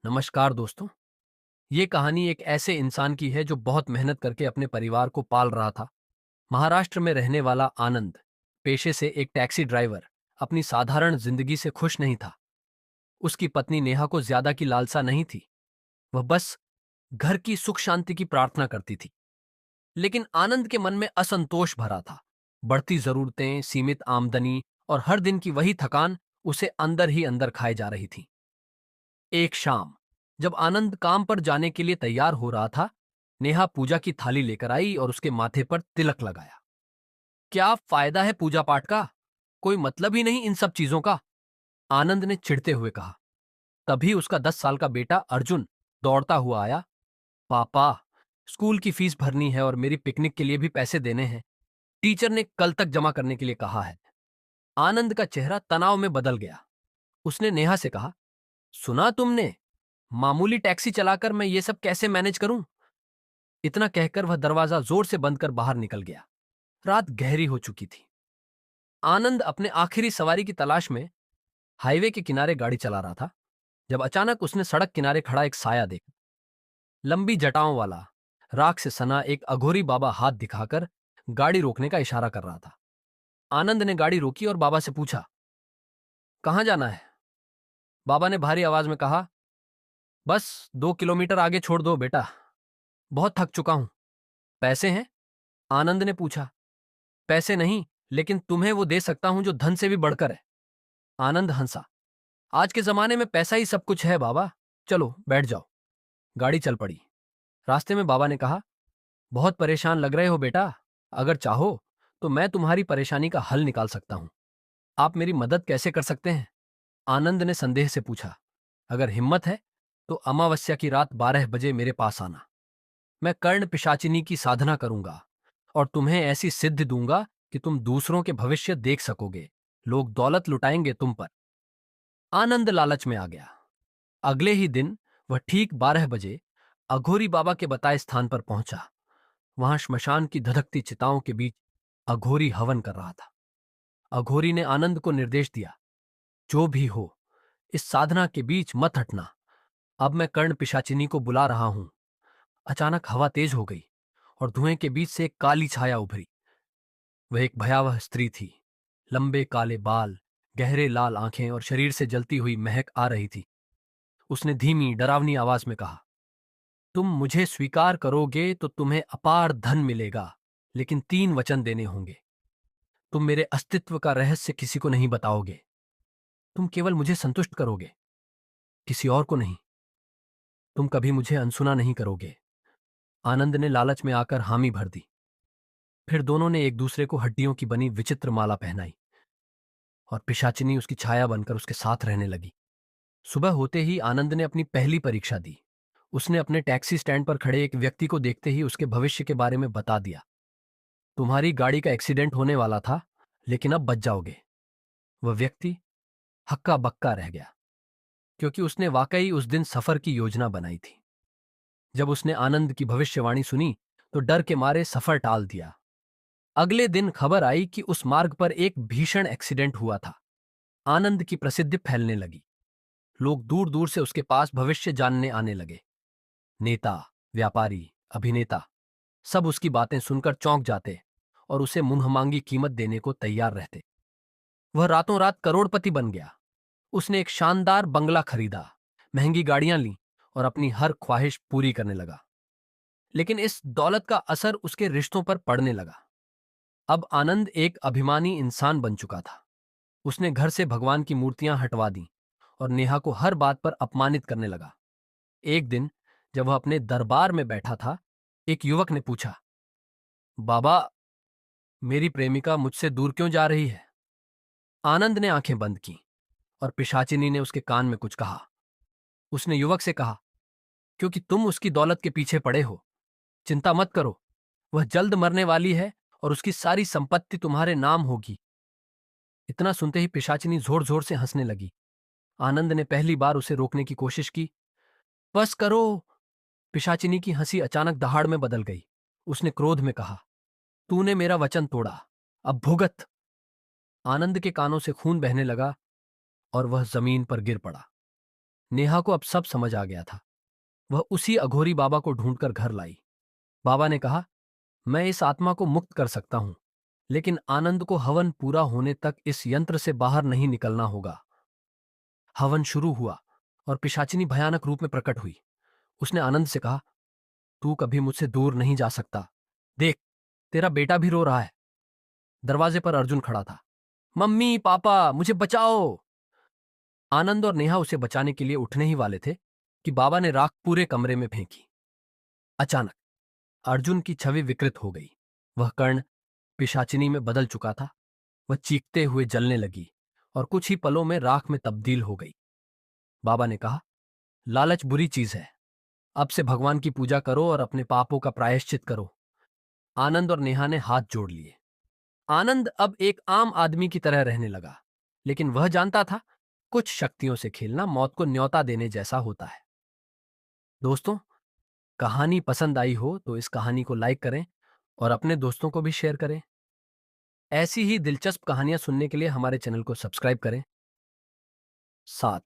नमस्कार दोस्तों। ये कहानी एक ऐसे इंसान की है जो बहुत मेहनत करके अपने परिवार को पाल रहा था। महाराष्ट्र में रहने वाला आनंद, पेशे से एक टैक्सी ड्राइवर, अपनी साधारण जिंदगी से खुश नहीं था। उसकी पत्नी नेहा को ज्यादा की लालसा नहीं थी। वह बस घर की सुख शांति की प्रार्थना करती थी। लेकिन आनंद के मन में असंतोष भरा था। बढ़ती जरूरतें, सीमित आमदनी और हर दिन की वही थकान उसे अंदर ही अंदर खाए जा रही थी। एक शाम, जब आनंद काम पर जाने के लिए तैयार हो रहा था, नेहा पूजा की थाली लेकर आई और उसके माथे पर तिलक लगाया। क्या फायदा है पूजा पाठ का? कोई मतलब ही नहीं इन सब चीजों का, आनंद ने चिढ़ते हुए कहा। तभी उसका 10 साल का बेटा अर्जुन दौड़ता हुआ आया। पापा, स्कूल की फीस भरनी है और मेरी पिकनिक के लिए भी पैसे देने हैं। टीचर ने कल तक जमा करने के लिए कहा है। आनंद का चेहरा तनाव में बदल गया। उसने नेहा से कहा, सुना तुमने? मामूली टैक्सी चलाकर मैं ये सब कैसे मैनेज करूं? इतना कहकर वह दरवाजा जोर से बंद कर बाहर निकल गया। रात गहरी हो चुकी थी। आनंद अपने आखिरी सवारी की तलाश में हाईवे के किनारे गाड़ी चला रहा था, जब अचानक उसने सड़क किनारे खड़ा एक साया देखा। लंबी जटाओं वाला, राख से सना एक अघोरी बाबा हाथ दिखाकर गाड़ी रोकने का इशारा कर रहा था। आनंद ने गाड़ी रोकी और बाबा से पूछा, कहाँ जाना है? बाबा ने भारी आवाज में कहा, बस 2 किलोमीटर आगे छोड़ दो बेटा, बहुत थक चुका हूं। पैसे हैं? आनंद ने पूछा। पैसे नहीं, लेकिन तुम्हें वो दे सकता हूं जो धन से भी बढ़कर है। आनंद हंसा। आज के जमाने में पैसा ही सब कुछ है बाबा। चलो बैठ जाओ। गाड़ी चल पड़ी। रास्ते में बाबा ने कहा, बहुत परेशान लग रहे हो बेटा। अगर चाहो तो मैं तुम्हारी परेशानी का हल निकाल सकता हूं। आप मेरी मदद कैसे कर सकते हैं? आनंद ने संदेह से पूछा। अगर हिम्मत है तो अमावस्या की रात 12 बजे मेरे पास आना। मैं कर्ण पिशाचिनी की साधना करूंगा और तुम्हें ऐसी सिद्धि दूंगा कि तुम दूसरों के भविष्य देख सकोगे। लोग दौलत लुटाएंगे तुम पर। आनंद लालच में आ गया। अगले ही दिन वह ठीक 12 बजे अघोरी बाबा के बताए स्थान पर पहुंचा। वहां श्मशान की धधकती चिताओं के बीच अघोरी हवन कर रहा था। अघोरी ने आनंद को निर्देश दिया, जो भी हो, इस साधना के बीच मत हटना। अब मैं कर्ण पिशाचिनी को बुला रहा हूं। अचानक हवा तेज हो गई और धुएं के बीच से एक काली छाया उभरी। वह एक भयावह स्त्री थी। लंबे काले बाल, गहरे लाल आंखें और शरीर से जलती हुई महक आ रही थी। उसने धीमी डरावनी आवाज में कहा, तुम मुझे स्वीकार करोगे तो तुम्हें अपार धन मिलेगा, लेकिन 3 वचन देने होंगे। तुम मेरे अस्तित्व का रहस्य किसी को नहीं बताओगे। तुम केवल मुझे संतुष्ट करोगे, किसी और को नहीं। तुम कभी मुझे अनसुना नहीं करोगे। आनंद ने लालच में आकर हामी भर दी। फिर दोनों ने एक दूसरे को हड्डियों की बनी विचित्र माला पहनाई और पिशाचिनी उसकी छाया बनकर उसके साथ रहने लगी। सुबह होते ही आनंद ने अपनी पहली परीक्षा दी। उसने अपने टैक्सी स्टैंड पर खड़े एक व्यक्ति को देखते ही उसके भविष्य के बारे में बता दिया। तुम्हारी गाड़ी का एक्सीडेंट होने वाला था, लेकिन अब बच जाओगे। वह व्यक्ति हक्का बक्का रह गया, क्योंकि उसने वाकई उस दिन सफर की योजना बनाई थी। जब उसने आनंद की भविष्यवाणी सुनी तो डर के मारे सफर टाल दिया। अगले दिन खबर आई कि उस मार्ग पर एक भीषण एक्सीडेंट हुआ था। आनंद की प्रसिद्धि फैलने लगी। लोग दूर दूर से उसके पास भविष्य जानने आने लगे। नेता, व्यापारी, अभिनेता, सब उसकी बातें सुनकर चौंक जाते और उसे मुंहमांगी कीमत देने को तैयार रहते। वह रातों रात करोड़पति बन गया। उसने एक शानदार बंगला खरीदा, महंगी गाड़ियां लीं और अपनी हर ख्वाहिश पूरी करने लगा। लेकिन इस दौलत का असर उसके रिश्तों पर पड़ने लगा। अब आनंद एक अभिमानी इंसान बन चुका था। उसने घर से भगवान की मूर्तियां हटवा दी और नेहा को हर बात पर अपमानित करने लगा। एक दिन जब वह अपने दरबार में बैठा था, एक युवक ने पूछा, बाबा, मेरी प्रेमिका मुझसे दूर क्यों जा रही है? आनंद ने आंखें बंद की और पिशाचिनी ने उसके कान में कुछ कहा। उसने युवक से कहा, क्योंकि तुम उसकी दौलत के पीछे पड़े हो। चिंता मत करो, वह जल्द मरने वाली है और उसकी सारी संपत्ति तुम्हारे नाम होगी। इतना सुनते ही पिशाचिनी जोर जोर से हंसने लगी। आनंद ने पहली बार उसे रोकने की कोशिश की। बस करो। पिशाचिनी की हंसी अचानक दहाड़ में बदल गई। उसने क्रोध में कहा, तूने मेरा वचन तोड़ा, अब भुगत। आनंद के कानों से खून बहने लगा और वह जमीन पर गिर पड़ा। नेहा को अब सब समझ आ गया था। वह उसी अघोरी बाबा को ढूंढकर घर लाई। बाबा ने कहा, मैं इस आत्मा को मुक्त कर सकता हूं, लेकिन आनंद को हवन पूरा होने तक इस यंत्र से बाहर नहीं निकलना होगा। हवन शुरू हुआ और पिशाचिनी भयानक रूप में प्रकट हुई। उसने आनंद से कहा, तू कभी मुझसे दूर नहीं जा सकता। देख, तेरा बेटा भी रो रहा है। दरवाजे पर अर्जुन खड़ा था। मम्मी, पापा, मुझे बचाओ। आनंद और नेहा उसे बचाने के लिए उठने ही वाले थे कि बाबा ने राख पूरे कमरे में फेंकी। अचानक अर्जुन की छवि विकृत हो गई। वह कर्ण पिशाचिनी में बदल चुका था। वह चीखते हुए जलने लगी और कुछ ही पलों में राख में तब्दील हो गई। बाबा ने कहा, लालच बुरी चीज है। अब से भगवान की पूजा करो और अपने पापों का प्रायश्चित करो। आनंद और नेहा ने हाथ जोड़ लिए। आनंद अब एक आम आदमी की तरह रहने लगा, लेकिन वह जानता था, कुछ शक्तियों से खेलना मौत को न्योता देने जैसा होता है। दोस्तों, कहानी पसंद आई हो तो इस कहानी को लाइक करें और अपने दोस्तों को भी शेयर करें। ऐसी ही दिलचस्प कहानियां सुनने के लिए हमारे चैनल को सब्सक्राइब करें। 7